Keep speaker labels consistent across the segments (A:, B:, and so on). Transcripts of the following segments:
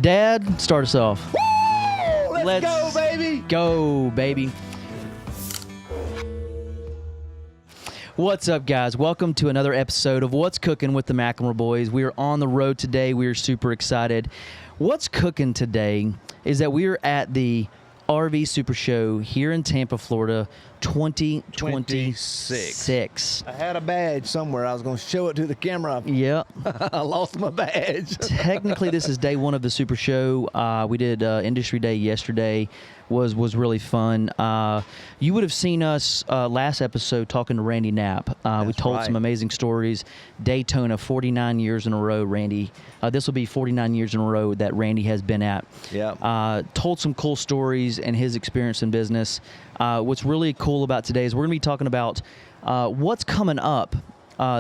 A: Dad, start us off.
B: Woo! Let's go, baby.
A: Go, baby. What's up, guys? Welcome to another episode of What's Cookin' with the McLemore Boys. We are on the road today. We are super excited. What's cooking today is that we are at the RV SuperShow here in Tampa, Florida, 2026.
B: I had a badge somewhere. I was going to show it to the camera.
A: Yep.
B: I lost my badge.
A: Technically, this is day one of the Super Show. We did Industry Day yesterday. Was really fun. You would have seen us last episode talking to Randy Knapp. We told some amazing stories. Daytona, 49 years in a row, Randy. This will be 49 years in a row that Randy has been at.
B: Yeah.
A: Told some cool stories and his experience in business. What's really cool about today is we're going to be talking about what's coming up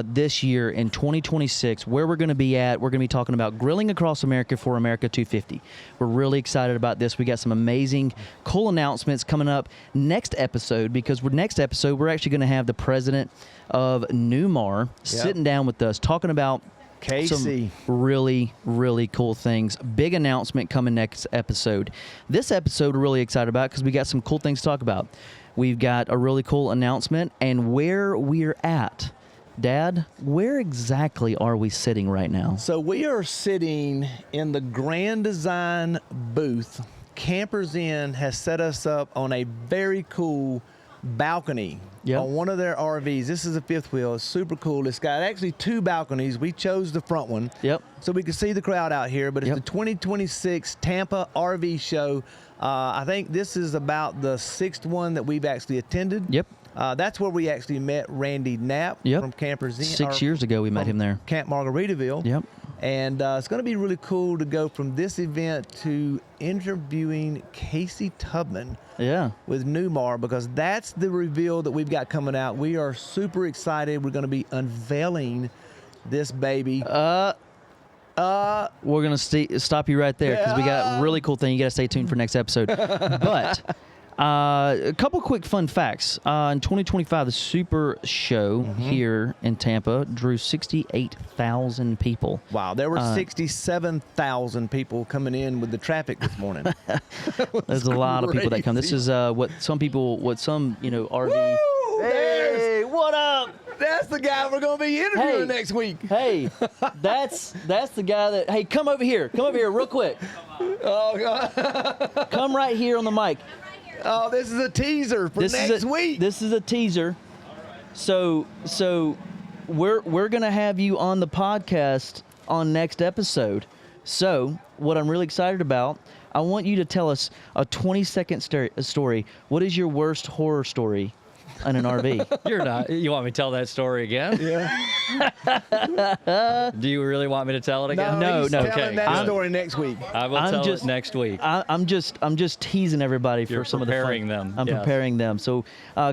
A: this year in 2026, where we're going to be at. We're going to be talking about grilling across America for America 250. We're really excited about this. We got some amazing, cool announcements coming up next episode, because we're actually going to have the president of Newmar sitting down with us, talking about
B: Casey.
A: some really, really cool things. Big announcement coming next episode. This episode we're really excited about because we got some cool things to talk about. We've got a really cool announcement and where we're at. Dad, where exactly are we sitting right now?
B: So we are sitting in the Grand Design booth. Campers Inn has set us up on a very cool balcony on one of their RVs. This is a fifth wheel. It's super cool. It's got actually two balconies. We chose the front one so we can see the crowd out here, but it's the 2026 Tampa RV Show. I think this is about the sixth one that we've actually attended. That's where we actually met Randy Knapp from Campers Inn.
A: 6 years ago we met him there.
B: Camp Margaritaville. And it's going to be really cool to go from this event to interviewing Casey Tubman with Newmar, because that's the reveal that we've got coming out. We are super excited. We're going to be unveiling this baby.
A: We're going to stop you right there because we got a really cool thing. You got to stay tuned for next episode. But a couple quick fun facts. In 2025, the Super Show here in Tampa drew 68,000 people.
B: Wow, there were 67,000 people coming in with the traffic this morning.
A: There's a lot of people that come. This is what some RV.
B: Woo!
A: Hey, what up?
B: That's the guy we're going to be interviewing next week.
A: Hey, that's the guy that. Hey, come over here. Come over here real quick.
B: Oh God.
A: Come right here on the mic.
B: Oh, this is a teaser for next week.
A: This is a teaser. So we're gonna have you on the podcast on next episode. So what I'm really excited about, I want you to tell us a 20-second story. What is your worst horror story in an RV?
C: You're not. You want me to tell that story again?
B: Yeah.
C: Do you really want me to tell it again?
A: No.
B: He's telling that story next week.
C: I will tell it next week.
A: I'm just teasing everybody for some of the fun. I'm preparing them. So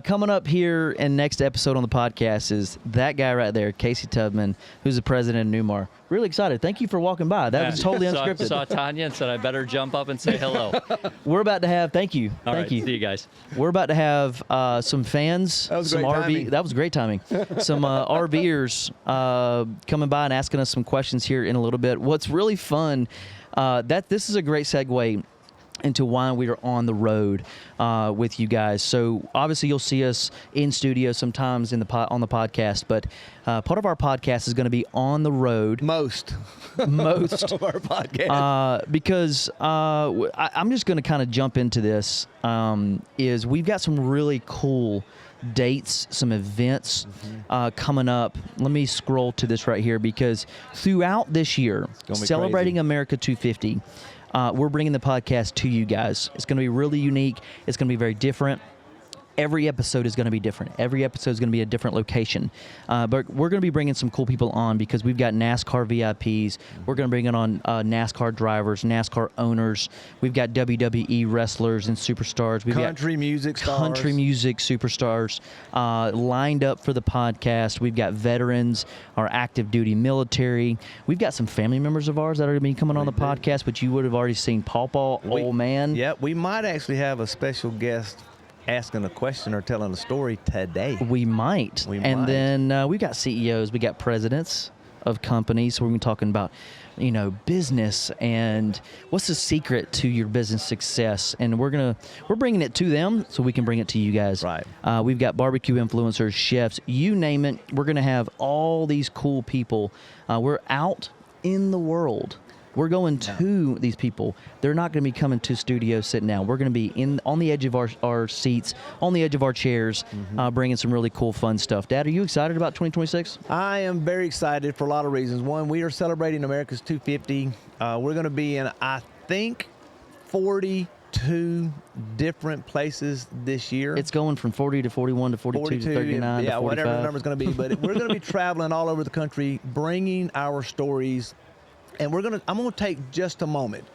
A: coming up here in next episode on the podcast is that guy right there, Casey Tubman, who's the president of Newmar. Really excited. Thank you for walking by. That was totally unscripted.
C: Saw Tanya and said I better jump up and say hello.
A: We're about to have. Thank you.
C: Thank you. See you guys.
A: We're about to have some fans.
B: That was
A: some
B: great timing.
A: That was great timing. Some RVers coming by and asking us some questions here in a little bit. What's really fun, this is a great segue into why we are on the road with you guys. So obviously you'll see us in studio sometimes on the podcast, but part of our podcast is going to be on the road.
B: Most
A: of
B: our podcast.
A: Because I'm just going to kind of jump into this. Is we've got some really cool dates, some events coming up. Let me scroll to this right here, because throughout this year, celebrating America 250, we're bringing the podcast to you guys. It's going to be really unique. It's going to be very different. Every episode is going to be different. Every episode is going to be a different location. But we're going to be bringing some cool people on, because we've got NASCAR VIPs. We're going to bring on NASCAR drivers, NASCAR owners. We've got WWE wrestlers and superstars. We've
B: country music
A: superstars lined up for the podcast. We've got veterans, our active duty military. We've got some family members of ours that are going to be coming on the podcast, but you would have already seen Pawpaw, old man.
B: Yeah, we might actually have a special guest asking a question or telling a story today.
A: We might. Then we got CEOs, we got presidents of companies. So we're going to be talking about, business and what's the secret to your business success. And we're bringing it to them so we can bring it to you guys.
B: Right.
A: We've got barbecue influencers, chefs, you name it. We're going to have all these cool people. We're out in the world. We're going to these people. They're not going to be coming to studio sitting down. We're going to be on the edge of our seats, on the edge of our chairs, bringing some really cool, fun stuff. Dad, are you excited about 2026?
B: I am very excited for a lot of reasons. One, we are celebrating America's 250. We're going to be in, I think, 42 different places this year.
A: It's going from 40 to 41 to 42 to 39 to 45.
B: Whatever the number's going to be. But we're going to be traveling all over the country, bringing our stories. And I'm going to take just a moment,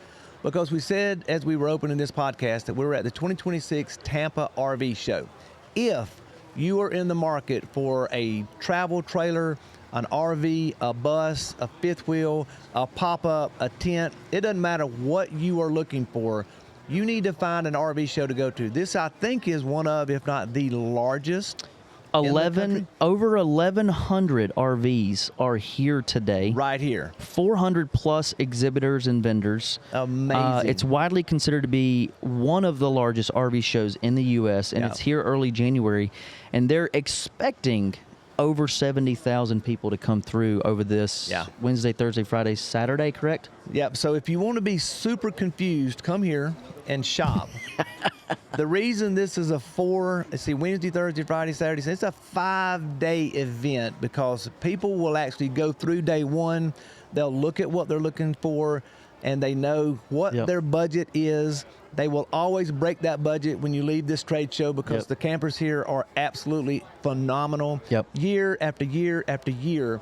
B: because we said as we were opening this podcast that we were at the 2026 Tampa RV Show. If you are in the market for a travel trailer, an RV, a bus, a fifth wheel, a pop-up, a tent, it doesn't matter what you are looking for, you need to find an RV show to go to. This, I think, is one of, if not the largest.
A: Over 1,100 RVs are here today.
B: Right here.
A: 400 plus exhibitors and vendors.
B: Amazing.
A: It's widely considered to be one of the largest RV shows in the U.S., and it's here early January. And they're expecting over 70,000 people to come through over this Wednesday, Thursday, Friday, Saturday, correct?
B: Yep. So if you want to be super confused, come here and shop. The reason this is Wednesday, Thursday, Friday, Saturday, it's a 5-day event, because people will actually go through day one. They'll look at what they're looking for, and they know what their budget is. They will always break that budget when you leave this trade show, because the campers here are absolutely phenomenal. Year after year after year,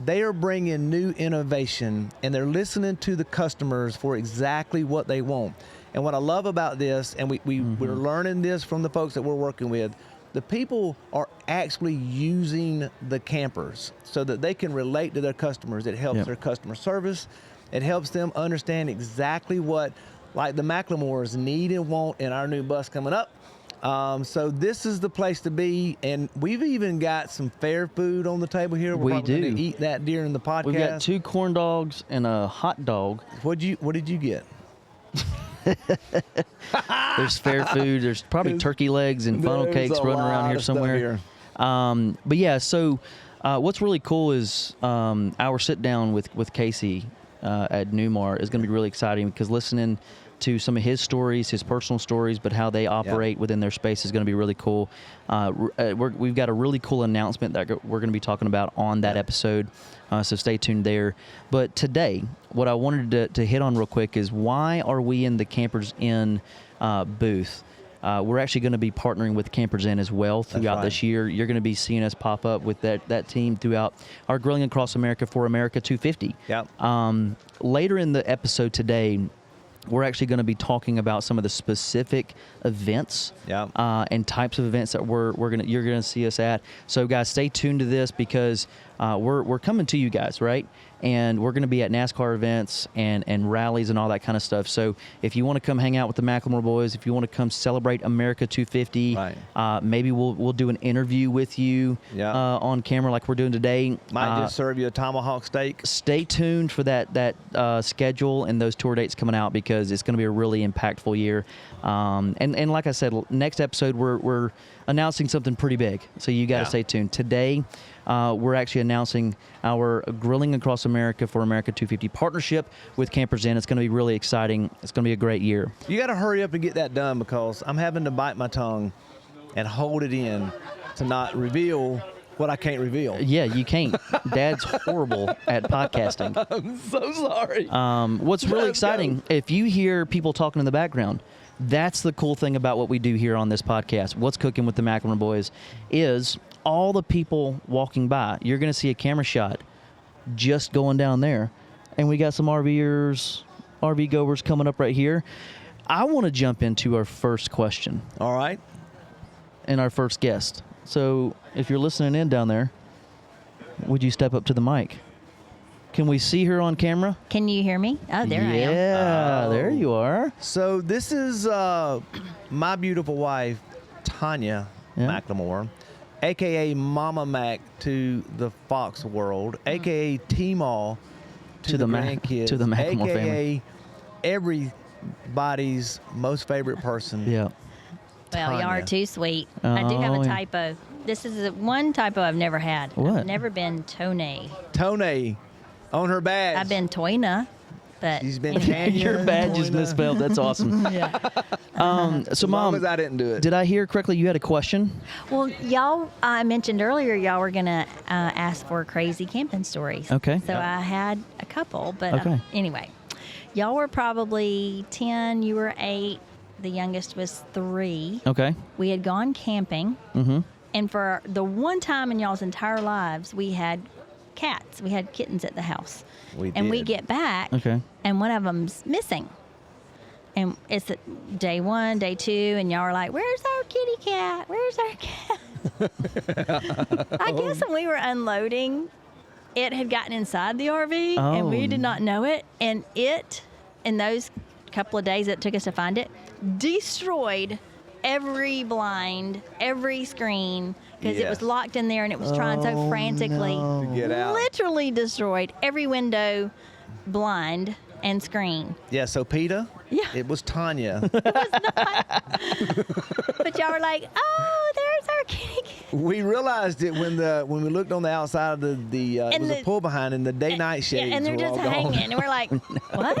B: they are bringing new innovation, and they're listening to the customers for exactly what they want. And what I love about this, and we're learning this from the folks that we're working with, the people are actually using the campers so that they can relate to their customers. It helps their customer service. It helps them understand exactly what, like the McLemores, need and want in our new bus coming up. So this is the place to be, and we've even got some fair food on the table here. We're probably going to eat that during the podcast.
A: We've got 2 corn dogs and a hot dog.
B: What did you get?
A: There's fair food. There's probably turkey legs and funnel cakes running around here somewhere. But yeah, so what's really cool is our sit down with Casey at Newmar is going to be really exciting, because listening to some of his stories, his personal stories, but how they operate within their space is going to be really cool. We've got a really cool announcement that we're going to be talking about on that episode, so stay tuned there. But today, what I wanted to hit on real quick is, why are we in the Campers Inn booth? We're actually going to be partnering with Campers Inn as well throughout this year. You're going to be seeing us pop up with that team throughout our Grilling Across America for America 250. Later in the episode today, we're actually going to be talking about some of the specific events and types of events that you're going to see us at. So guys, stay tuned to this, because we're coming to you guys, right? And we're going to be at NASCAR events and rallies and all that kind of stuff. So if you want to come hang out with the McLemore Boys, if you want to come celebrate America 250, maybe we'll do an interview with you on camera like we're doing today.
B: Might just serve you a tomahawk steak.
A: Stay tuned for that schedule and those tour dates coming out, because it's going to be a really impactful year. And like I said, next episode we're announcing something pretty big, so you got to stay tuned. Today, we're actually announcing our Grilling Across America for America 250 partnership with Campers Inn. It's going to be really exciting. It's going to be a great year.
B: You got to hurry up and get that done, because I'm having to bite my tongue and hold it in to not reveal what I can't reveal.
A: Yeah, you can't. Dad's horrible at podcasting.
B: I'm so sorry.
A: What's really exciting, if you hear people talking in the background, that's the cool thing about what we do here on this podcast. What's Cooking with the McLemore Boys is all the people walking by. You're going to see a camera shot just going down there. And we got some RV goers coming up right here. I want to jump into our first question.
B: All right.
A: And our first guest. So if you're listening in down there, would you step up to the mic? Can we see her on camera?
D: Can you hear me? Oh, there I am.
A: Yeah, there you are.
B: So this is my beautiful wife, Tanya McLemore. a.k.a. Mama Mac to the Fox world, a.k.a. T-Maw to the grandkids,
A: to the McLemore
B: a.k.a. everybody's most favorite person.
A: Yeah.
D: Well, y'all are
B: Tanya.
D: too sweet. I do have
A: Oh,
D: a
A: yeah.
D: typo. This is the one typo I've never had.
A: What?
D: I've never been Tony.
B: Tony on her badge.
D: I've been Toyna, but
B: She's been
D: anyway.
B: Tanya.
A: Your badge is
B: Toyna.
A: misspelled. That's awesome.
D: Yeah.
A: So,
B: As long
A: Mom,
B: as I didn't do it.
A: did I hear correctly you had a question?
D: Well, y'all, I mentioned earlier y'all were gonna ask for crazy camping stories.
A: Okay.
D: So I had a couple, but
A: Okay.
D: anyway, y'all were probably 10. You were 8. The youngest was 3.
A: Okay.
D: We had gone camping,
A: Mm-hmm.
D: and for the one time in y'all's entire lives, we had cats. We had kittens at the house.
B: We
D: and we
B: did.
D: get back,
A: Okay.
D: and one of them's missing. And it's day 1, day 2, and y'all are like, "Where's our kitty cat? Where's our cat?" I guess when we were unloading, it had gotten inside the RV, and we
A: Oh.
D: did not know it. And it, in those couple of days it took us to find it, destroyed every blind, every screen, because it was
B: Yes.
D: locked in there and it was trying so frantically.
B: To get out.
D: Literally destroyed every window, blind, and screen.
B: Yeah, so PETA,
D: Yeah.
B: it was Tanya.
D: But y'all were like, "Oh, there's our kitty cat."
B: We realized it when we looked on the outside of the it
D: And
B: was a
D: the-
B: pull behind and the day-night shades
D: Yeah, and they're
B: were
D: just
B: all gone.
D: hanging, and we're like, "What?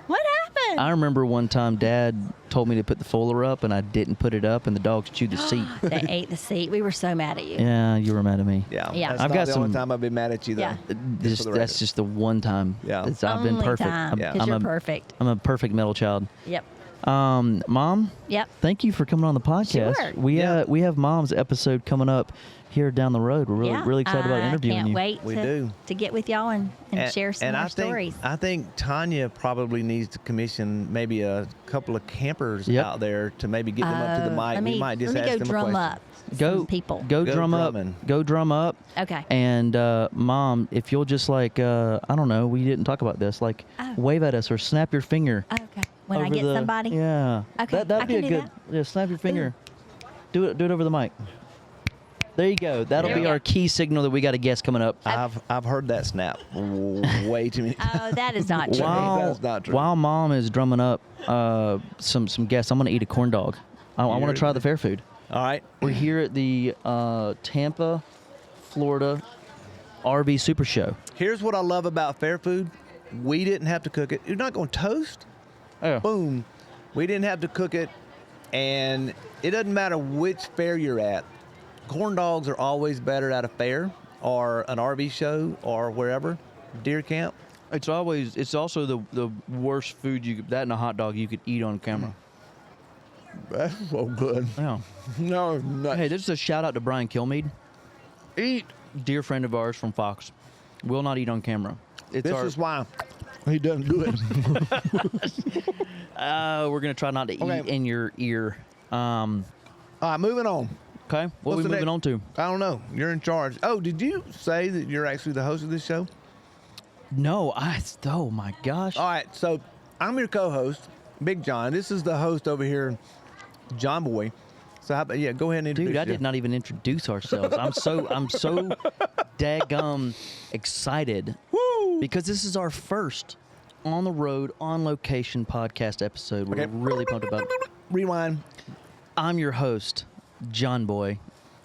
D: What happened?"
A: I remember one time Dad told me to put the fuller up, and I didn't put it up, and the dogs chewed the seat.
D: They ate the seat. We were so mad at you.
A: Yeah, you were mad at me.
B: Yeah,
D: Yeah.
B: That's
A: I've
B: not
A: got
B: the
A: some-
B: only time I've been mad at you though.
D: Yeah.
B: Just for the
A: That's
B: record.
A: just the one time.
B: Yeah.
A: I've been
D: Only
A: perfect.
D: time,
B: Yeah.
D: 'cause you're
A: a,
D: perfect.
A: I'm a perfect middle child.
D: Yep.
A: Mom,
D: Yep.
A: thank you for coming on the podcast.
D: Sure.
A: We have Mom's episode coming up here down the road. We're really
D: Yeah.
A: really excited about interviewing
D: I can't
A: you.
D: wait
B: We
D: to,
B: do.
D: to get with y'all and share some
B: and
D: more
B: I think,
D: stories.
B: I think Tanya probably needs to commission maybe a couple of campers
A: Yep.
B: out there to maybe get them up to the mic.
D: Let me,
B: We might just
D: let me
B: ask
D: go
B: them
D: drum
B: a question.
D: up
A: Go
D: some people.
A: Go
B: Go
A: drum up.
B: drumming.
A: Go drum up.
D: Okay.
A: And Mom, if you'll just I don't know, we didn't talk about this.
D: Oh.
A: Wave at us or snap your finger.
D: Okay. When I
A: over
D: get
A: the-
D: somebody.
A: Yeah.
D: Okay,
A: That'd
D: I
A: be
D: can
A: a
D: do
A: good. Yeah. Snap your finger. Do it over the mic. There you go. That'll
D: There
A: be
D: we
A: our
D: go.
A: key signal that we got a guest coming up.
B: I've heard that snap way too many times.
D: Oh, that is not true.
B: Wow. That's not true.
A: While Mom is drumming up some guests, I'm gonna eat a corn dog. I want to
B: You're-
A: try the fair food.
B: All right.
A: We're here at the Tampa, Florida RV SuperShow.
B: Here's what I love about fair food. We didn't have to cook it. You're not going to toast.
A: Oh.
B: Boom. We didn't have to cook it. And it doesn't matter which fair you're at. Corn dogs are always better at a fair or an RV show or wherever, deer camp.
A: It's also the worst food that and a hot dog you could eat on camera.
B: That's so good.
A: Yeah.
B: No, no.
A: Hey, this is a shout out to Brian Kilmeade,
B: Eat.
A: dear friend of ours from Fox. Will not eat on camera. It's
B: This is why he doesn't do it.
A: we're gonna try not to eat
B: Okay.
A: in your ear.
B: All right, moving on.
A: Okay. What are we
B: What's the
A: moving
B: next-
A: on to?
B: I don't know. You're in charge. Oh, did you say that you're actually the host of this show?
A: No, oh my gosh.
B: All right, so I'm your co-host, Big John. This is the host over here, John Boy. So how about, yeah, go ahead and introduce
A: Dude, I
B: you.
A: did not even introduce ourselves. I'm so daggum excited.
B: Woo!
A: Because this is our first on the road, on location podcast episode. We're
B: Okay.
A: really pumped about it.
B: Rewind.
A: I'm your host, John Boy,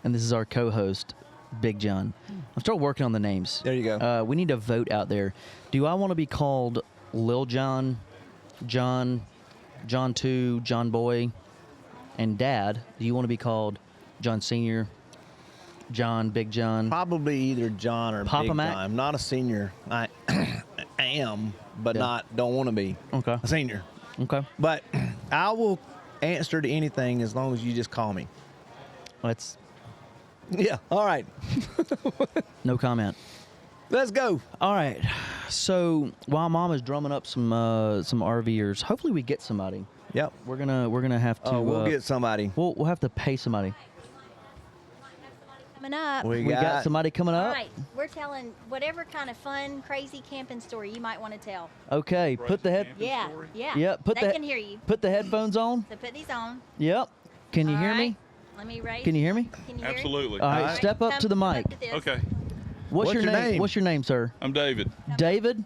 A: and this is our co-host, Big John. I'm still working on the names.
B: There you go.
A: We need to vote out there. Do I want to be called Lil John, John 2, John Boy, and Dad? Do you want to be called John Senior, John, Big John?
B: Probably either John or
A: Papa
B: Big
A: Mac?
B: John. I'm not a senior. I am, but
A: Yeah.
B: don't want to be
A: Okay.
B: a senior.
A: Okay.
B: But I will answer to anything as long as you just call me.
A: Let's.
B: Yeah. All right.
A: No comment.
B: Let's go.
A: All right. So while Mom is drumming up some RVers, hopefully we get somebody.
B: Yep.
A: We're gonna have to.
B: We'll get somebody.
A: We'll have to pay somebody.
D: Coming up.
B: We
A: We got somebody coming
D: All
A: up.
D: right. We're telling whatever kind of fun, crazy camping story you might want to tell.
A: Okay. Put the head.
D: Yeah. Yeah.
A: Yep.
D: They can hear you.
A: Put the headphones on.
D: So put these on.
A: Yep. Can you
D: All
A: hear
D: right.
A: me?
D: Let me raise.
A: Can you hear me?
D: Can you hear me?
E: Absolutely.
A: All right, step up to the mic.
E: Okay.
A: What's your name? What's your name, sir?
E: I'm David.
A: David?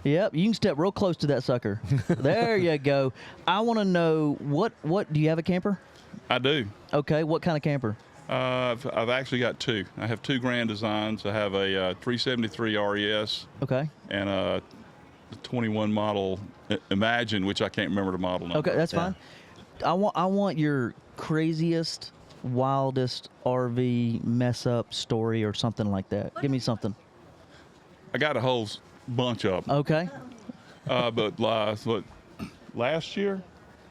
A: Yep, you can step real close to that sucker. There you go. I want to know, what do you have a camper?
E: I do.
A: Okay, what kind of camper?
E: I've actually got two. I have two Grand Designs. I have a 373 RES.
A: Okay.
E: And a 21 model Imagine, which I can't remember the model number.
A: Okay, that's fine. I want your craziest, wildest RV mess up story or something like that. Give me something.
E: I got a whole bunch of them.
A: Okay.
E: But last year?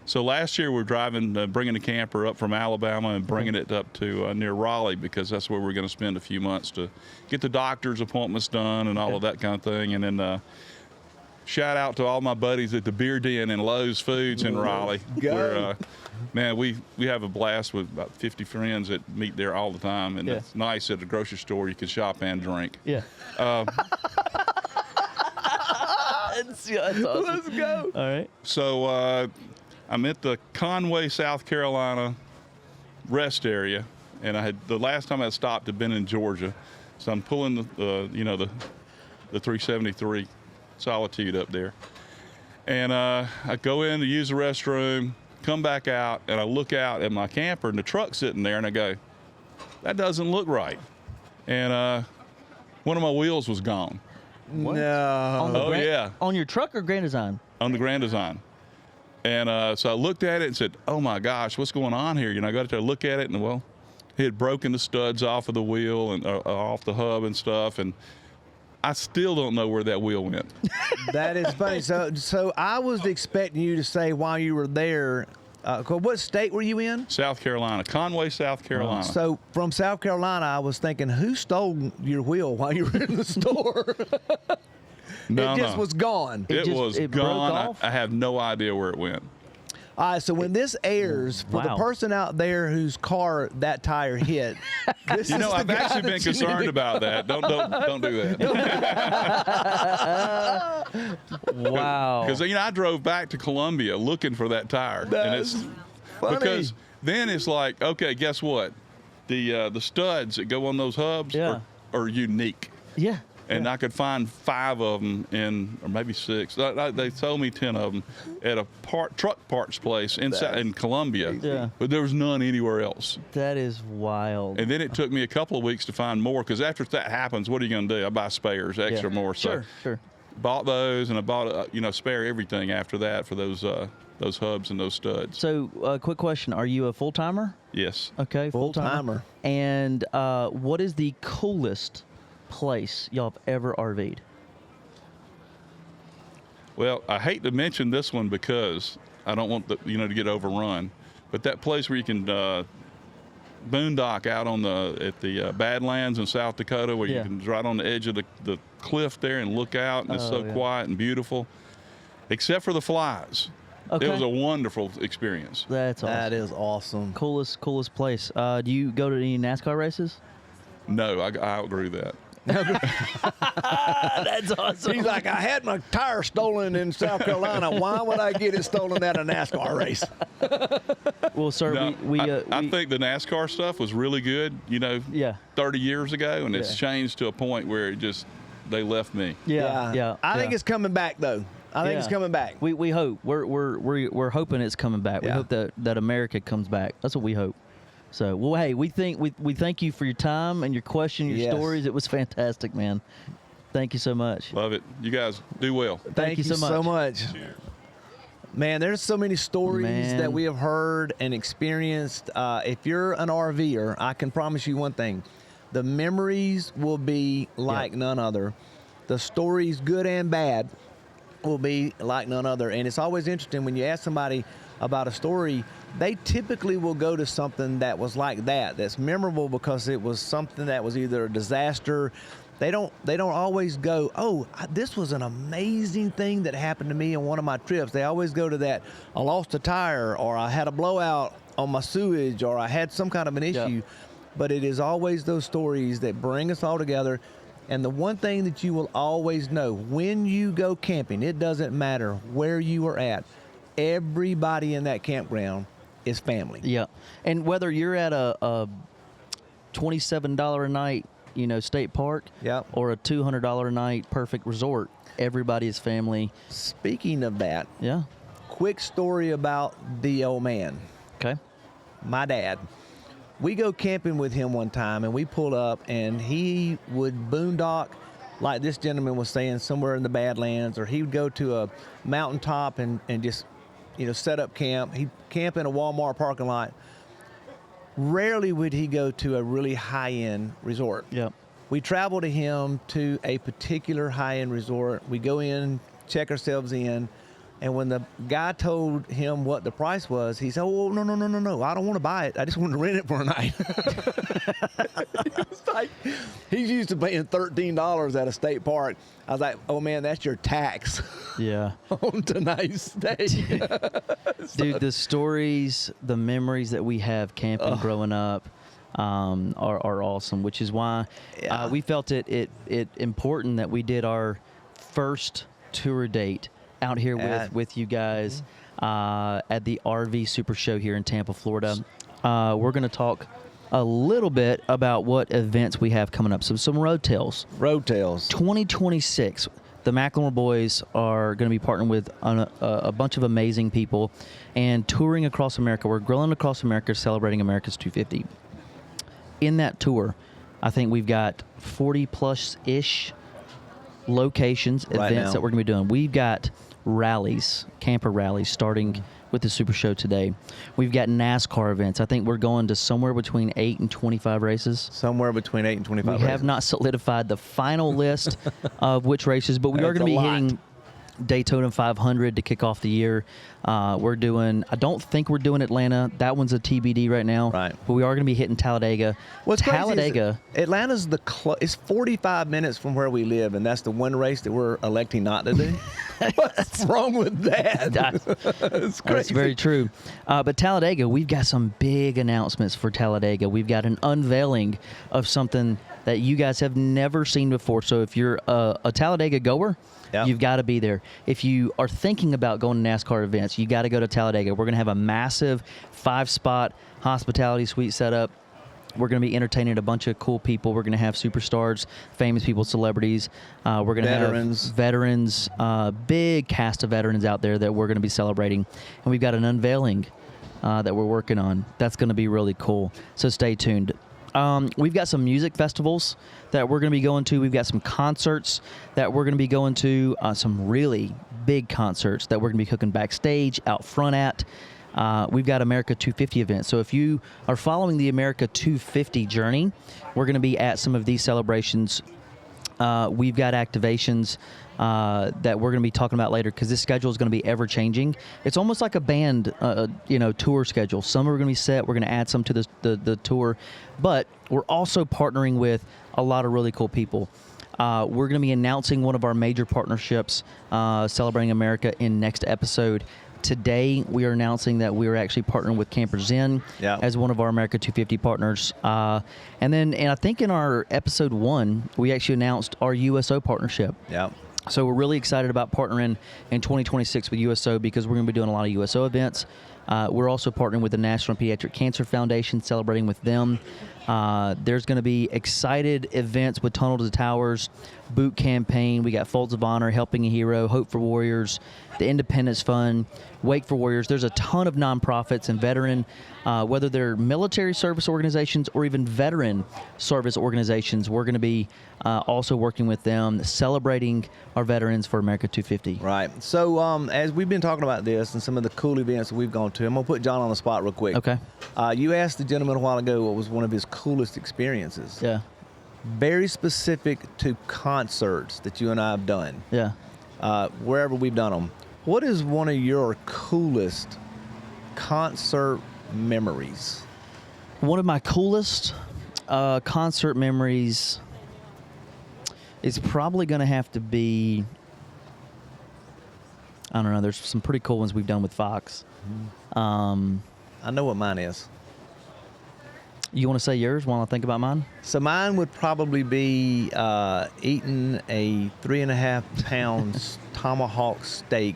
E: So last year we're driving, bringing the camper up from Alabama and bringing it up to near Raleigh, because that's where we're going to spend a few months to get the doctor's appointments done and all of that kind of thing. And then shout out to all my buddies at the Beer Den and Lowe's Foods in Raleigh. Where, man, we have a blast with about 50 friends that meet there all the time. And it's nice at the grocery store. You can shop and drink.
A: Yeah. That's awesome.
B: Let's go.
A: All right.
E: So I'm at the Conway, South Carolina rest area, and the last time I stopped had been in Georgia. So I'm pulling the 373 Solitude up there, and I go in to use the restroom, come back out, and I look out at my camper and the truck's sitting there, and I go, that doesn't look right. And one of my wheels was gone.
A: What?
B: No.
E: Yeah.
A: On your truck or Grand Design?
E: On the Grand Design. And so I looked at it and said, oh my gosh, what's going on here? I got to look at it, and well, he had broken the studs off of the wheel and off the hub and stuff, and I still don't know where that wheel went.
B: That is funny. So I was expecting you to say while you were there, what state were you in?
E: South Carolina, Conway, South Carolina.
B: So from South Carolina, I was thinking, who stole your wheel while you were in the store?
E: No,
B: it just was gone.
E: It was
A: broke
E: gone.
A: off?
E: I have no idea where it went.
B: All right, so when this airs, for the person out there whose car that tire hit, this is
E: I've
B: the guy
E: actually been
B: that you need
E: concerned
B: to-
E: about that. Don't do that.
A: Wow.
E: Because I drove back to Columbia looking for that tire,
B: That's
E: and
B: funny.
E: because then it's like, okay, guess what? The studs that go on those hubs are unique.
A: Yeah.
E: And I could find 5 of them or maybe 6. They told me 10 of them at a truck parts place in Columbia.
A: Yeah.
E: But there was none anywhere else.
A: That is wild.
E: And then it took me a couple of weeks to find more, because after that happens, what are you going to do? I buy spares, extra more. So
A: Sure.
E: bought those, and I bought spare everything after that for those hubs and those studs.
A: So, quick question: are you a full timer?
E: Yes.
A: Okay,
B: Full-timer.
A: And what is the coolest place y'all have ever RV'd?
E: Well, I hate to mention this one because I don't want to get overrun, but that place where you can boondock out at the Badlands in South Dakota, where you can right on the edge of the cliff there and look out, and it's so quiet and beautiful, except for the flies.
A: Okay.
E: It was a wonderful experience.
A: That's awesome.
B: That is awesome.
A: Coolest place. Do you go to any NASCAR races?
E: No, I outgrew that.
A: That's awesome.
B: He's like, I had my tire stolen in South Carolina. Why would I get it stolen at a NASCAR race?
A: Well, sir,
E: No, I
B: we
E: think the NASCAR stuff was really good, 30 years ago, and it's changed to a point where they left me.
A: Yeah.
B: I think it's coming back, though. I think it's coming back.
A: We hope. We're hoping it's coming back. We hope that America comes back. That's what we hope. So, well, hey, we thank you for your time and your question, your stories. It was fantastic, man. Thank you so much.
E: Love it. You guys do well.
B: Thank you so much. Man, there's so many stories that we have heard and experienced. If you're an RVer, I can promise you one thing. The memories will be like none other. The stories, good and bad, will be like none other. And it's always interesting when you ask somebody about a story, they typically will go to something that was like that's memorable because it was something that was either a disaster. They don't always go, oh, this was an amazing thing that happened to me on one of my trips. They always go to that, I lost a tire, or I had a blowout on my sewage, or I had some kind of an issue. But it is always those stories that bring us all together. And the one thing that you will always know, when you go camping, it doesn't matter where you are at, everybody in that campground is family.
A: Yeah. And whether you're at a $27 a night, state park,
B: Yep.
A: or a $200 a night perfect resort, everybody is family.
B: Speaking of that,
A: Yeah.
B: quick story about the old man,
A: Okay.
B: my dad. We go camping with him one time, and we pull up, and he would boondock, like this gentleman was saying, somewhere in the Badlands, or he would go to a mountaintop and just, set up camp. He'd camp in a Walmart parking lot. Rarely would he go to a really high-end resort.
A: Yep.
B: We travel to him to a particular high-end resort. We go in, check ourselves in, and when the guy told him what the price was, he said, "Oh, no, I don't want to buy it. I just want to rent it for a night." It's like, he's used to paying $13 at a state park. I was like, "Oh, man, that's your tax."
A: Yeah.
B: On tonight's stay.
A: Dude, the stories, the memories that we have camping growing up are awesome, which is why we felt it important that we did our first tour date out here with you guys at the RV SuperShow here in Tampa, Florida. We're going to talk a little bit about what events we have coming up. So some road tales. 2026. The McLemore Boys are going to be partnering with a bunch of amazing people and touring across America. We're grilling across America, celebrating America's 250. In that tour, I think we've got 40-plus-ish locations, events that we're going to be doing. We've got rallies, camper rallies, starting with the Super Show today. We've got NASCAR events. I think we're going to somewhere between 8 and 25 races.
B: Somewhere between 8 and 25 races.
A: We have not solidified the final list of which races, but we are going to be hitting Daytona 500 to kick off the year. I don't think we're doing Atlanta. That one's a TBD right now.
B: Right.
A: But we are going to be hitting Talladega.
B: What's
A: Talladega.
B: Crazy is Atlanta's it's 45 minutes from where we live, and that's the one race that we're electing not to do. What's wrong with that? It's crazy.
A: That's very true. But Talladega, we've got some big announcements for Talladega. We've got an unveiling of something that you guys have never seen before. So if you're a Talladega goer, you've got to be there. If you are thinking about going to NASCAR events, you got to go to Talladega. We're going to have a massive 5-spot hospitality suite set up. We're going to be entertaining a bunch of cool people. We're going to have superstars, famous people, celebrities. We're going to have veterans, big cast of veterans out there that we're going to be celebrating. And we've got an unveiling that we're working on. That's going to be really cool. So stay tuned. We've got some music festivals that we're going to be going to. We've got some concerts that we're going to be going to, some really big concerts that we're going to be cooking backstage, out front at. We've got America 250 events. So if you are following the America 250 journey, we're going to be at some of these celebrations. We've got activations that we're going to be talking about later because this schedule is going to be ever changing. It's almost like a band, tour schedule. Some are going to be set. We're going to add some to the tour, but we're also partnering with a lot of really cool people. We're going to be announcing one of our major partnerships, Celebrating America, in next episode. Today, we are announcing that we are actually partnering with Campers Inn as one of our America 250 partners. And I think in our episode 1, we actually announced our USO partnership.
B: Yeah.
A: So we're really excited about partnering in 2026 with USO because we're going to be doing a lot of USO events. We're also partnering with the National Pediatric Cancer Foundation, celebrating with them. There's going to be excited events with Tunnel to Towers, Boot Campaign. We got Folds of Honor, Helping a Hero, Hope for Warriors, the Independence Fund, Wake for Warriors. There's a ton of nonprofits and veteran, whether they're military service organizations or even veteran service organizations. We're going to be also working with them, celebrating our veterans for America 250.
B: Right. So as we've been talking about this and some of the cool events that we've gone to, I'm going to put John on the spot real quick.
A: Okay.
B: You asked the gentleman a while ago what was one of his coolest experiences.
A: Yeah.
B: Very specific to concerts that you and I have done.
A: Yeah.
B: Wherever we've done them. What is one of your coolest concert memories?
A: One of my coolest concert memories is probably going to have to be, I don't know, there's some pretty cool ones we've done with Fox.
B: I know what mine is.
A: You want to say yours while I think about mine?
B: So mine would probably be eating a 3.5 pound tomahawk steak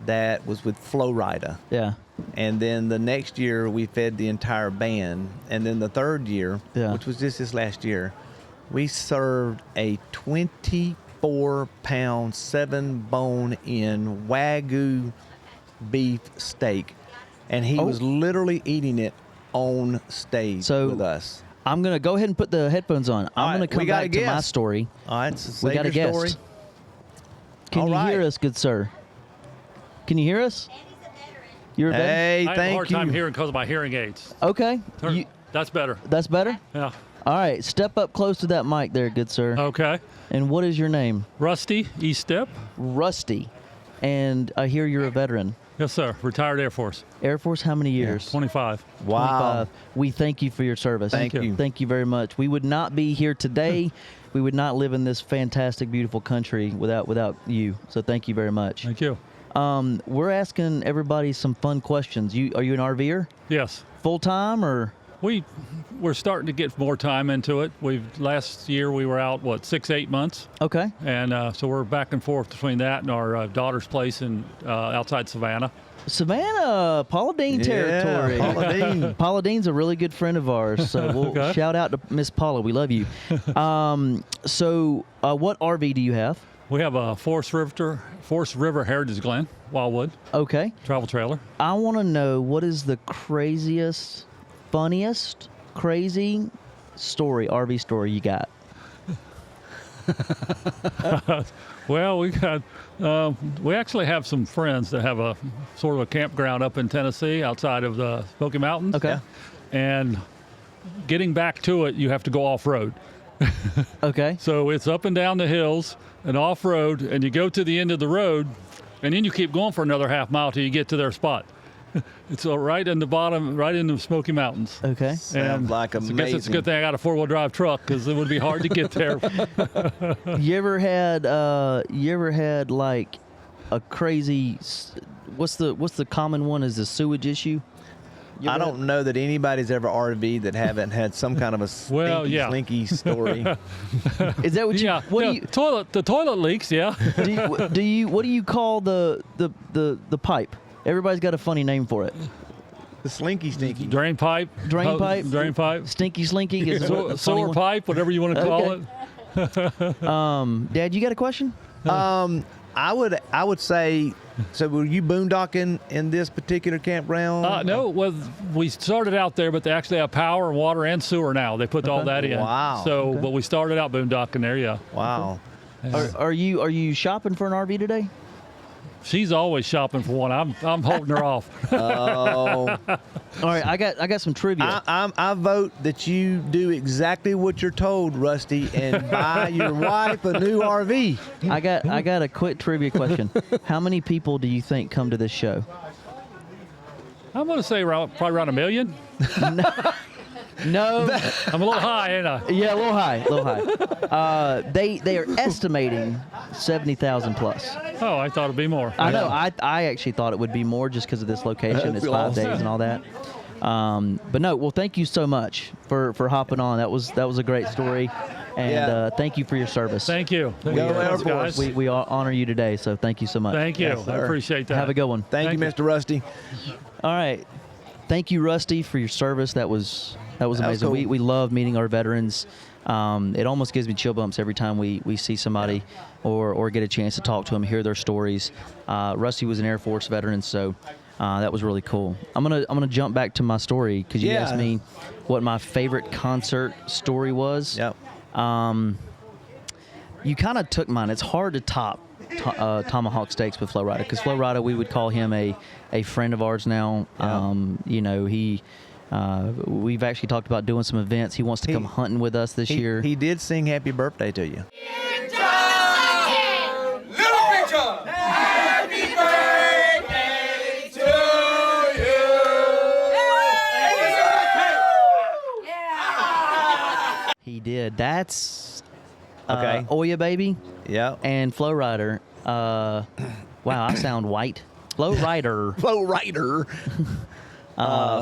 B: that was with Florida.
A: Yeah.
B: And then the next year we fed the entire band. And then the third year, which was just this last year, we served a 24-pound, 7-bone-in Wagyu beef steak. And he was literally eating it on stage with us.
A: I'm going to go ahead and put the headphones on. I'm going to come back to my story.
B: All right, so
A: we got a guest.
B: Story.
A: Can you hear us, good sir? Can you hear us? You're a veteran?
B: Hey,
F: I have a hard time hearing because of my hearing aids.
A: Okay.
F: That's better.
A: That's better?
F: Yeah.
A: All right, step up close to that mic there, good sir.
F: Okay.
A: And what is your name?
F: Rusty, E-Step.
A: Rusty. And I hear you're a veteran.
F: Yes, sir. Retired Air Force.
A: Air Force, how many years?
F: 25.
B: Wow.
A: 25. We thank you for your service.
B: Thank you.
A: Thank you very much. We would not be here today. We would not live in this fantastic, beautiful country without you. So thank you very much.
F: Thank you.
A: We're asking everybody some fun questions. Are you an RVer?
F: Yes.
A: Full time or?
F: We're starting to get more time into it. Last year we were out 6-8 months.
A: Okay.
F: And so we're back and forth between that and our daughter's place in outside Savannah.
A: Savannah, Paula Dean territory.
B: Paula Dean.
A: Paula Dean's a really good friend of ours, so we'll shout out to Miss Paula. We love you. So what RV do you have?
F: We have a Forest River Heritage Glen, Wildwood.
A: Okay.
F: Travel trailer.
A: I want to know, what is the craziest, funniest, crazy RV story you got?
F: Well, we actually have some friends that have a sort of a campground up in Tennessee outside of the Smoky Mountains.
A: Okay.
F: And getting back to it, you have to go off-road.
A: Okay.
F: So it's up and down the hills and off-road, and you go to the end of the road, and then you keep going for another half mile till you get to their spot. It's right in the bottom, right in the Smoky Mountains.
A: Okay.
B: Sounds like amazing.
F: I guess it's a good thing I got a 4-wheel drive truck, because it would be hard to get there.
A: You ever had like a crazy? What's the common one? Is the sewage issue?
B: I don't know that anybody's ever RV'd that haven't had some kind of a slinky story.
A: Is that what you?
F: Yeah.
A: What do you?
F: The toilet leaks. Yeah.
A: What do you call the pipe? Everybody's got a funny name for it.
B: The slinky stinky.
F: Drain pipe.
A: Drain pipe.
F: Drain pipe.
A: Stinky slinky. Is
F: Sewer pipe, whatever you want to call
A: it. Dad, you got a question?
B: I would say. So were you boondocking in this particular campground?
F: No, well, we started out there, but they actually have power and water and sewer now. They put all that in.
B: Wow.
F: So, but we started out boondocking there, yeah.
B: Wow.
A: Are you shopping for an RV today?
F: She's always shopping for one. I'm holding her off.
B: Oh.
A: All right, I got some trivia.
B: I vote that you do exactly what you're told, Rusty, and buy your wife a new RV.
A: I got a quick trivia question. How many people do you think come to this show?
F: I'm going to say probably around 1 million.
A: No.
F: I'm a little high, ain't I?
A: Yeah, a little high. They are estimating 70,000 plus.
F: Oh, I thought it'd be more.
A: I know. I actually thought it would be more just because of this location. It's 5 days and all that. But no. Well, thank you so much for hopping on. That was a great story, and thank you for your service.
F: Thank you.
B: Go Air Force.
A: We honor you today, so thank you so much.
F: Thank you.
B: Yes,
F: I appreciate that.
A: Have a good one.
B: Thank you, Mr. Rusty.
A: All right. Thank you, Rusty, for your service. That was amazing.
B: Cool.
A: We love meeting our veterans. It almost gives me chill bumps every time we see somebody or get a chance to talk to them, hear their stories. Rusty was an Air Force veteran, so that was really cool. I'm gonna jump back to my story because you asked me what my favorite concert story was.
B: Yep.
A: You kind of took mine. It's hard to top Tomahawk Steaks with Flo Rida, because Flo Rida, we would call him a friend of ours now. He we've actually talked about doing some events. He wants to come hunting with us this year.
B: He did sing happy birthday to you.
A: He did. That's
B: Okay.
A: Oya Baby
B: Yeah.
A: and Flo Rida. Wow, I sound white. Flo Rida.
B: Flow Rider.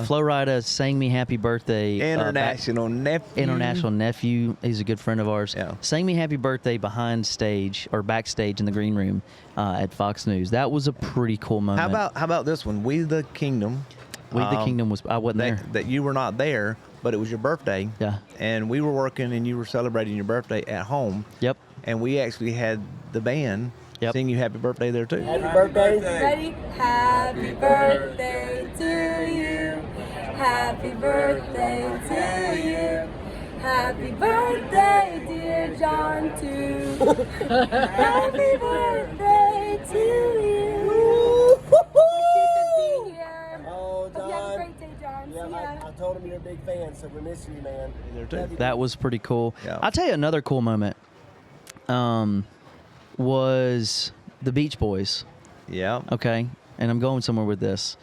A: Florida sang me happy birthday.
B: International nephew.
A: International nephew. He's a good friend of ours.
B: Yeah.
A: Sang me happy birthday behind stage or backstage in the green room at Fox News. That was a pretty cool moment.
B: How about this one? We the Kingdom.
A: We the Kingdom was, I wasn't there.
B: That you were not there, but it was your birthday.
A: Yeah.
B: And we were working and you were celebrating your birthday at home.
A: Yep.
B: And we actually had the band sing you happy birthday there too.
G: Happy birthday. Ready? Happy birthday to you. Happy birthday to you. Happy birthday, dear John, too. Happy birthday to you. Woo-hoo! Oh, John. Have a great day, John.
H: Yeah, I told him you're a big fan, so we're missing you, man.
B: There too.
A: That was pretty cool.
B: Yeah.
A: I'll tell you another cool moment. Was the Beach Boys.
B: Yeah.
A: Okay, and I'm going somewhere with this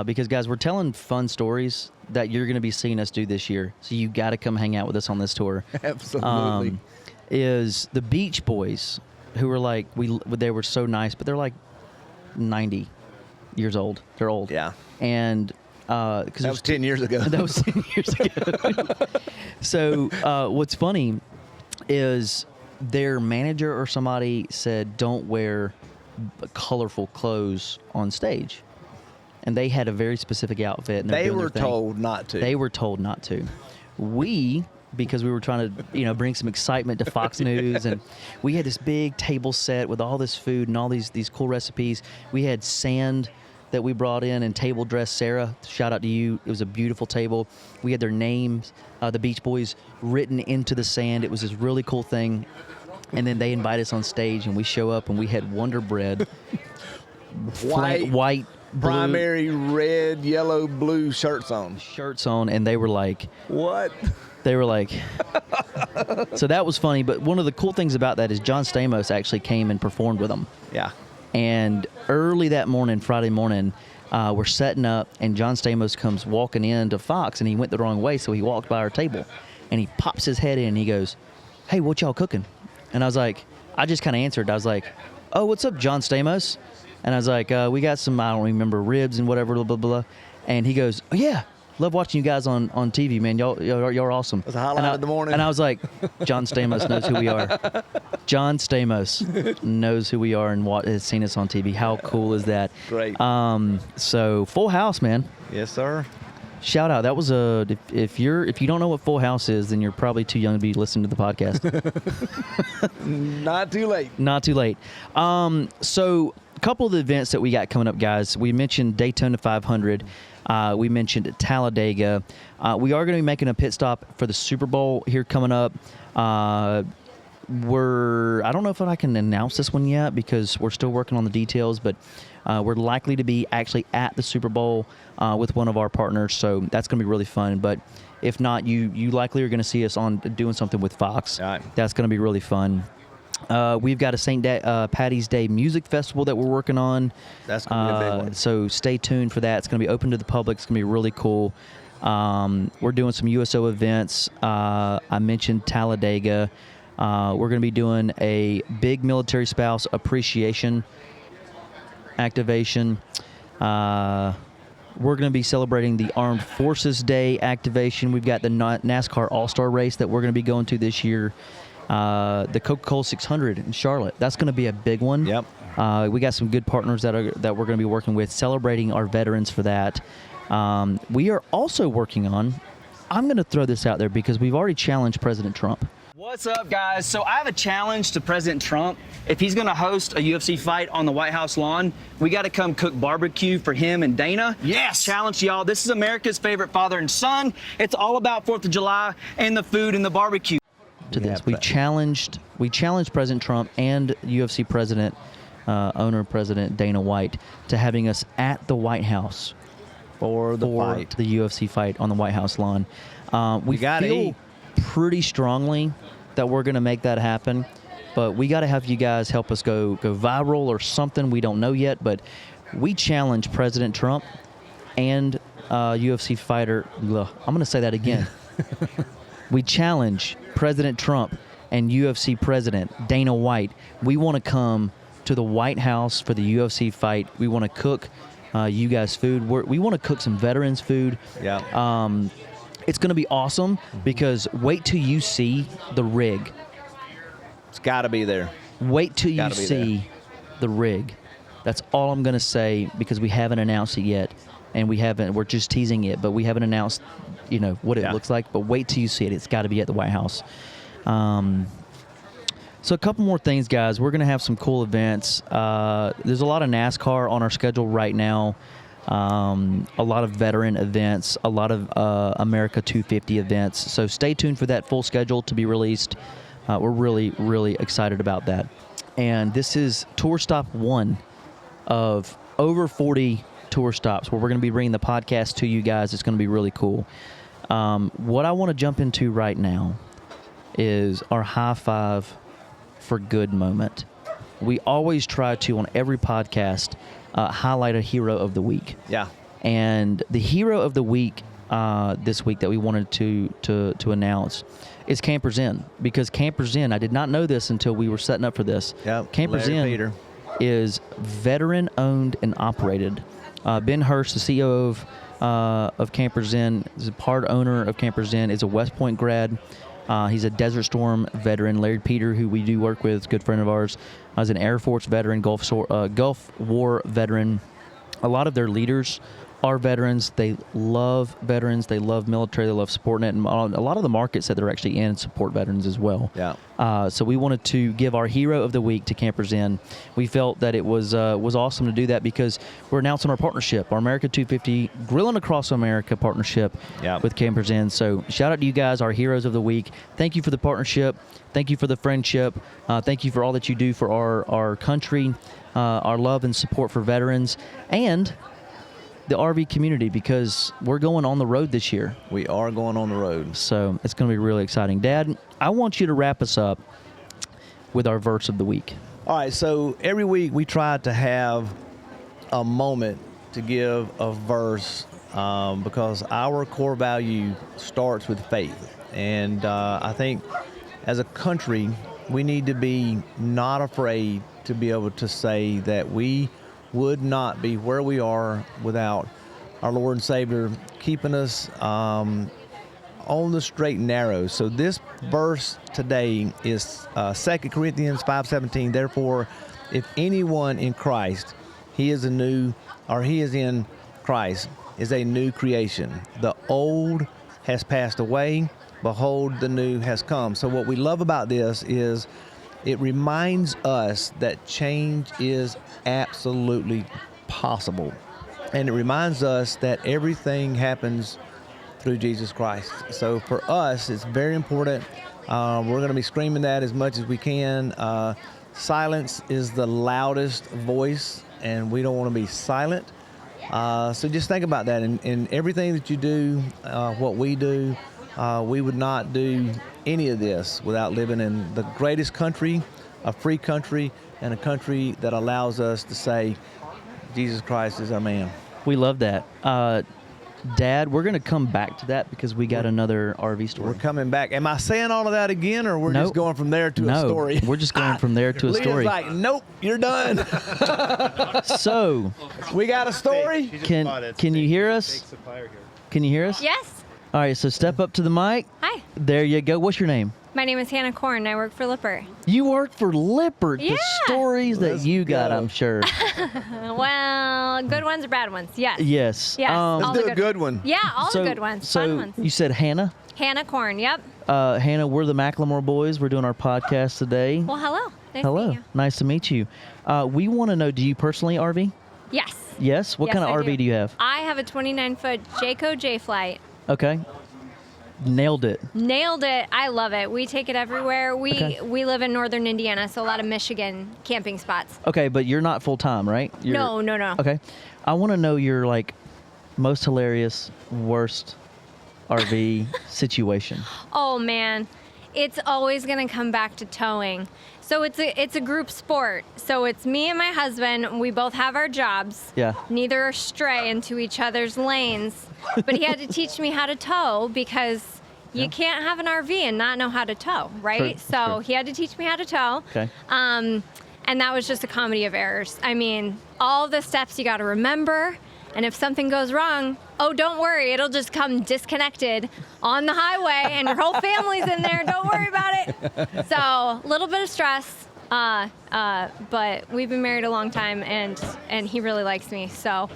A: because, guys, we're telling fun stories that you're going to be seeing us do this year. So you got to come hang out with us on this tour.
B: Absolutely.
A: Is the Beach Boys, who were like they were so nice, but they're like 90 years old. They're old.
B: Yeah.
A: And because
B: that was 10 years ago.
A: That was 10 years ago. So what's funny is their manager or somebody said, don't wear colorful clothes on stage. And they had a very specific outfit. And
B: they were told not to.
A: They were told not to. Because we were trying to, bring some excitement to Fox News, and we had this big table set with all this food and all these cool recipes. We had sand that we brought in and table dressed Sarah. Shout out to you. It was a beautiful table. We had their names, the Beach Boys, written into the sand. It was this really cool thing. And then they invite us on stage, and we show up, and we had Wonder Bread, white, blue,
B: primary red, yellow, blue shirts on.
A: And they were like,
B: what?
A: They were like, so that was funny. But one of the cool things about that is John Stamos actually came and performed with them.
B: Yeah.
A: And early that morning, Friday morning, we're setting up, and John Stamos comes walking into Fox, and he went the wrong way, so he walked by our table, and he pops his head in, and he goes, "Hey, what y'all cooking?" And I was like, I just kind of answered. I was like, "Oh, what's up, John Stamos?" And I was like, "We got some, I don't remember, ribs and whatever, blah, blah, blah." And he goes, "Oh, yeah, love watching you guys on TV, man. Y'all are awesome."
B: It was a highlight of the morning.
A: And I was like, John Stamos knows who we are. John Stamos knows who we are and has seen us on TV. How cool is that?
B: Great.
A: So Full House, man.
B: Yes, sir.
A: Shout out. That was if you don't know what Full House is, then you're probably too young to be listening to the podcast.
B: Not too late.
A: Not too late. So a couple of the events that we got coming up, guys. We mentioned Daytona 500. We mentioned Talladega. We are going to be making a pit stop for the Super Bowl here coming up. I don't know if I can announce this one yet because we're still working on the details, but we're likely to be actually at the Super Bowl with one of our partners, so that's going to be really fun. But if not, you likely are going to see us on doing something with Fox.
B: All right.
A: That's going to be really fun. We've got a St. Patty's Day music festival that we're working on.
B: That's going to be a big one.
A: So stay tuned for that. It's going to be open to the public. It's going to be really cool. We're doing some USO events. I mentioned Talladega. We're going to be doing a big military spouse appreciation activation. We're going to be celebrating the Armed Forces Day activation. We've got the NASCAR All-Star race that we're going to be going to this year. The Coca-Cola 600 in Charlotte. That's going to be a big one.
B: Yep.
A: We got some good partners that we're going to be working with, celebrating our veterans for that. We are also working on, I'm going to throw this out there because we've already challenged President Trump.
I: What's up, guys? So I have a challenge to President Trump. If he's going to host a UFC fight on the White House lawn, we got to come cook barbecue for him and Dana.
B: Yes!
I: Challenge y'all. This is America's favorite father and son. It's all about 4th of July and the food and the barbecue.
A: To this, we challenged President Trump and UFC President Dana White to having us at the White House
B: for the
A: UFC fight on the White House lawn. We feel pretty strongly that we're going to make that happen, but we got to have you guys help us go viral or something. We don't know yet, but we challenge President Trump and UFC fighter. I'm going to say that again. We challenge President Trump and UFC President Dana White. We want to come to the White House for the UFC fight. We want to cook you guys food. We want to cook some veterans food.
B: Yeah.
A: It's going to be awesome because wait till you see the rig.
B: It's got to be there.
A: Wait till you see the rig. That's all I'm going to say because we haven't announced it yet, and we're just teasing it, but we haven't announced, what it looks like. But wait till you see it. It's got to be at the White House. So a couple more things, guys. We're going to have some cool events. There's a lot of NASCAR on our schedule right now. A lot of veteran events, a lot of America 250 events. So stay tuned for that full schedule to be released. We're really, really excited about that. And this is tour stop 1 of over 40 tour stops where we're going to be bringing the podcast to you guys. It's going to be really cool. What I want to jump into right now is our high five for good moment. We always try to, on every podcast, highlight a hero of the week.
B: Yeah.
A: And the hero of the week this week that we wanted to announce is Campers Inn, because Campers Inn, I did not know this until we were setting up for this.
B: Yep.
A: Campers Inn is veteran owned and operated. Ben Hurst, the CEO of Campers Inn, is a part owner of Campers Inn, is a West Point grad. He's a Desert Storm veteran. Larry Peter, who we do work with, is a good friend of ours, is an Air Force veteran, Gulf War veteran. A lot of their leaders are veterans. They love veterans. They love military. They love supporting it. And a lot of the markets that they're actually in support veterans as well.
B: Yeah.
A: So we wanted to give our hero of the week to Campers Inn. We felt that it was awesome to do that because we're announcing our partnership, our America 250 Grilling Across America partnership with Campers Inn. So shout out to you guys, our heroes of the week. Thank you for the partnership. Thank you for the friendship. Thank you for all that you do for our country, our love and support for veterans, and the RV community, because we're going on the road this year.
B: We are going on the road.
A: So it's going to be really exciting. Dad, I want you to wrap us up with our verse of the week.
B: All right, so every week we try to have a moment to give a verse because our core value starts with faith. And I think as a country, we need to be not afraid to be able to say that we would not be where we are without our Lord and Savior keeping us on the straight and narrow. So this verse today is 2 Corinthians 5:17. Therefore, if anyone in Christ, he is in Christ, is a new creation. The old has passed away. Behold, the new has come. So what we love about this is it reminds us that change is absolutely possible. And it reminds us that everything happens through Jesus Christ. So for us, it's very important. We're going to be screaming that as much as we can. Silence is the loudest voice, and we don't want to be silent. So just think about that. In everything that you do, what we do, we would not do any of this without living in the greatest country, a free country, and a country that allows us to say, Jesus Christ is our man.
A: We love that. Dad, we're going to come back to that because we got another RV story.
B: We're coming back. Am I saying all of that again, or we're just going from there to a story?
A: We're just going from there to a story.
B: Leah's like, nope, you're done.
A: So,
B: we got a story?
A: Can you hear us? Can you hear us?
J: Yes.
A: All right, so step up to the mic.
J: Hi.
A: There you go. What's your name?
J: My name is Hannah Korn. I work for Lippert.
A: You work for Lippert.
J: Yeah.
A: The stories that you got, I'm sure.
J: Well, good ones or bad ones? Yes.
A: Yes.
J: Yes.
B: Let's do a good one.
J: Yeah, all the good ones. Fun ones.
A: You said Hannah?
J: Hannah Korn, yep.
A: Hannah, we're the McLemore Boys. We're doing our podcast today.
J: Well, hello. Nice
A: hello.
J: to meet you.
A: Nice to meet you. We want to know, do you personally RV?
J: Yes.
A: Yes? What kind of RV do you have?
J: I have a 29-foot Jayco J-Flight.
A: Okay. Nailed it.
J: Nailed it. I love it. We take it everywhere. We live in northern Indiana, so a lot of Michigan camping spots.
A: Okay, but you're not full-time, right?
J: No.
A: Okay. I want to know your, most hilarious, worst RV situation.
J: Oh, man. It's always going to come back to towing. So it's a group sport. So it's me and my husband. We both have our jobs.
A: Yeah.
J: Neither are stray into each other's lanes. But he had to teach me how to tow because you can't have an RV and not know how to tow, right?
A: True.
J: He had to teach me how to tow.
A: Okay.
J: And that was just a comedy of errors. I mean, all the steps you got to remember. And if something goes wrong, oh, don't worry. It'll just come disconnected on the highway and your whole family's in there. Don't worry about it. So a little bit of stress. But we've been married a long time, and he really likes me. So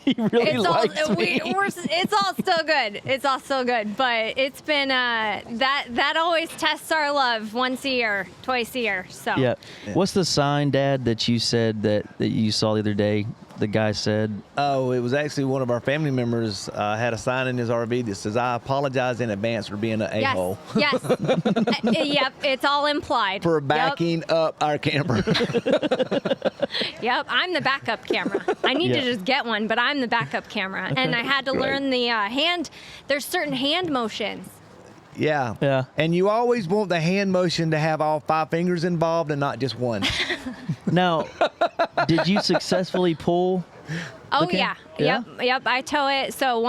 A: He really likes me.
J: It's all still good. It's all still good. But it's been that always tests our love once a year, twice a year. So
A: Yeah. What's the sign, Dad, that you said that you saw the other day? The guy said,
B: Oh, it was actually one of our family members had a sign in his RV that says, "I apologize in advance for being an a-hole."
J: Yes. Yep. It's all implied.
B: For backing up our camper.
J: Yep. I'm the backup camera. I need to just get one, but I'm the backup camera, and I had to learn the hand. There's certain hand motions.
B: Yeah.
A: Yeah.
B: And you always want the hand motion to have all 5 fingers involved and not just one.
A: now, did you successfully pull?
J: Oh,
A: Okay.
J: yeah. Yep. I tow it. So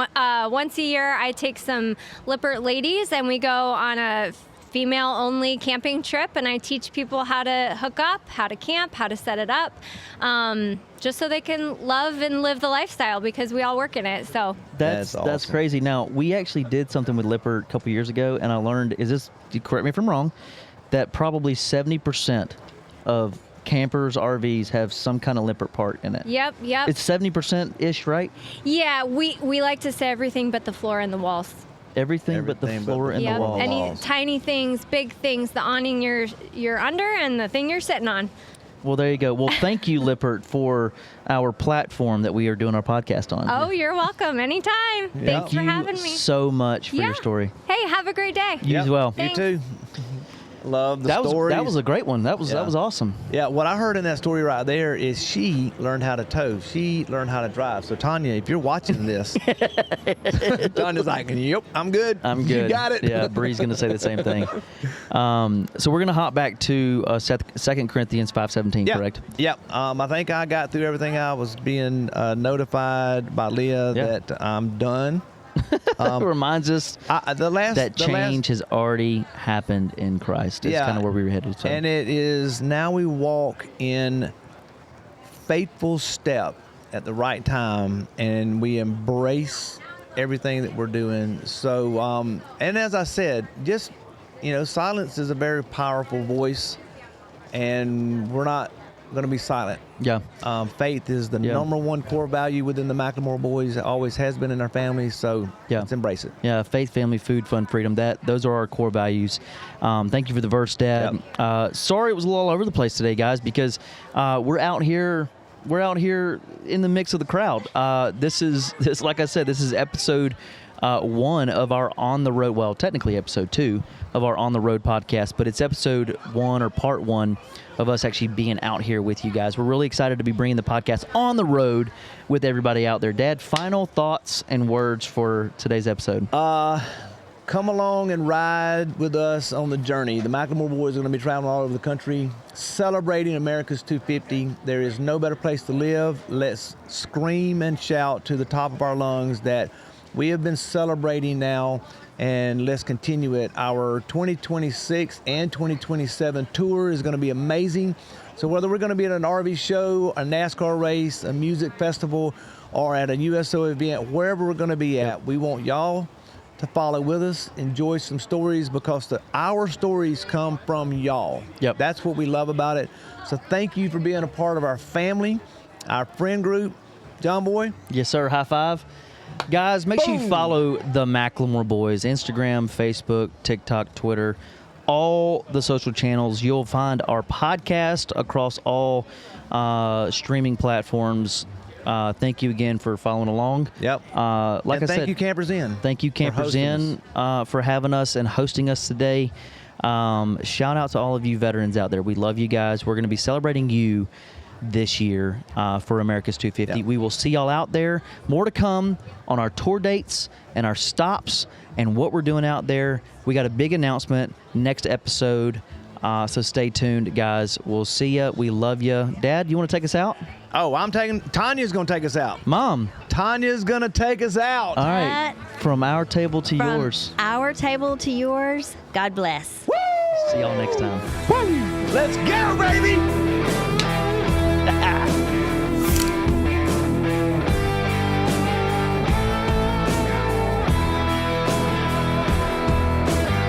J: once a year, I take some Lippert ladies, and we go on a female-only camping trip, and I teach people how to hook up, how to camp, how to set it up, just so they can love and live the lifestyle, because we all work in it. So
A: That's
B: awesome.
A: crazy. Now, we actually did something with Lippert a couple years ago, and I learned, correct me if I'm wrong, that probably 70% of campers, RVs have some kind of Lippert part in it.
J: Yep.
A: It's 70%-ish, right?
J: Yeah, we like to say everything but the floor and the walls.
A: Everything but the floor and the walls.
J: Any tiny things, big things, the awning you're under, and the thing you're sitting on.
A: Well, there you go. Well, thank you, Lippert, for our platform that we are doing our podcast on.
J: Oh, you're welcome. Anytime. Thanks for having me.
A: So much for your story.
J: Hey, have a great day.
A: You as well.
J: Thanks.
B: You too. Love the
A: That
B: stories.
A: was a great one. That was awesome.
B: Yeah, what I heard in that story right there is she learned how to tow. She learned how to drive. So, Tanya, if you're watching this, Tanya's like, yep, I'm good.
A: I'm good.
B: You got it.
A: Yeah, Bree's going to say the same thing. So we're going to hop back to 2 Corinthians 5:17, correct?
B: Yep. I think I got through everything. I was being notified by Leah that I'm done.
A: It reminds us that change has already happened in Christ. It's kind of where we were headed. So.
B: And it is now we walk in faithful step at the right time, and we embrace everything that we're doing. So, and as I said, just, silence is a very powerful voice, and we're not going to be silent.
A: Yeah.
B: Faith is the number one core value within the McLemore Boys. It always has been in our family, so let's embrace it.
A: Yeah, faith, family, food, fun, freedom. Those are our core values. Thank you for the verse, Dad.
B: Yep.
A: Sorry it was a little all over the place today, guys, because we're out here in the mix of the crowd. Like I said, this is episode 1 of our On the Road, well, technically episode 2 of our On the Road podcast, but it's episode 1 or part 1 of us actually being out here with you guys. We're really excited to be bringing the podcast on the road with everybody out there. Dad, final thoughts and words for today's episode.
B: Come along and ride with us on the journey. The McLemore Boys are going to be traveling all over the country, celebrating America's 250. There is no better place to live. Let's scream and shout to the top of our lungs that we have been celebrating now, and let's continue it. Our 2026 and 2027 tour is going to be amazing. So whether we're going to be at an RV show, a NASCAR race, a music festival, or at a USO event, wherever we're going to be at, we want y'all to follow with us, enjoy some stories, because our stories come from y'all.
A: Yep.
B: That's what we love about it. So thank you for being a part of our family, our friend group. John Boy?
A: Yes, sir. High five. Guys, make sure you follow the McLemore Boys, Instagram, Facebook, TikTok, Twitter, all the social channels. You'll find our podcast across all streaming platforms. Thank you again for following along.
B: Yep.
A: Like I said,
B: thank you, Campers Inn.
A: Thank you, Campers Inn, for having us and hosting us today. Shout out to all of you veterans out there. We love you guys. We're going to be celebrating you this year for America's 250.
B: Yep.
A: We will see y'all out there. More to come on our tour dates and our stops and what we're doing out there. We got a big announcement next episode, so stay tuned, guys. We'll see ya. We love you. Dad, you want to take us out?
B: Oh, Tanya's going to take us out.
A: Mom.
B: Tanya's going to take us out.
A: All right. From our table to yours.
D: Our table to yours. God bless.
A: See y'all next time.
B: Let's go, baby.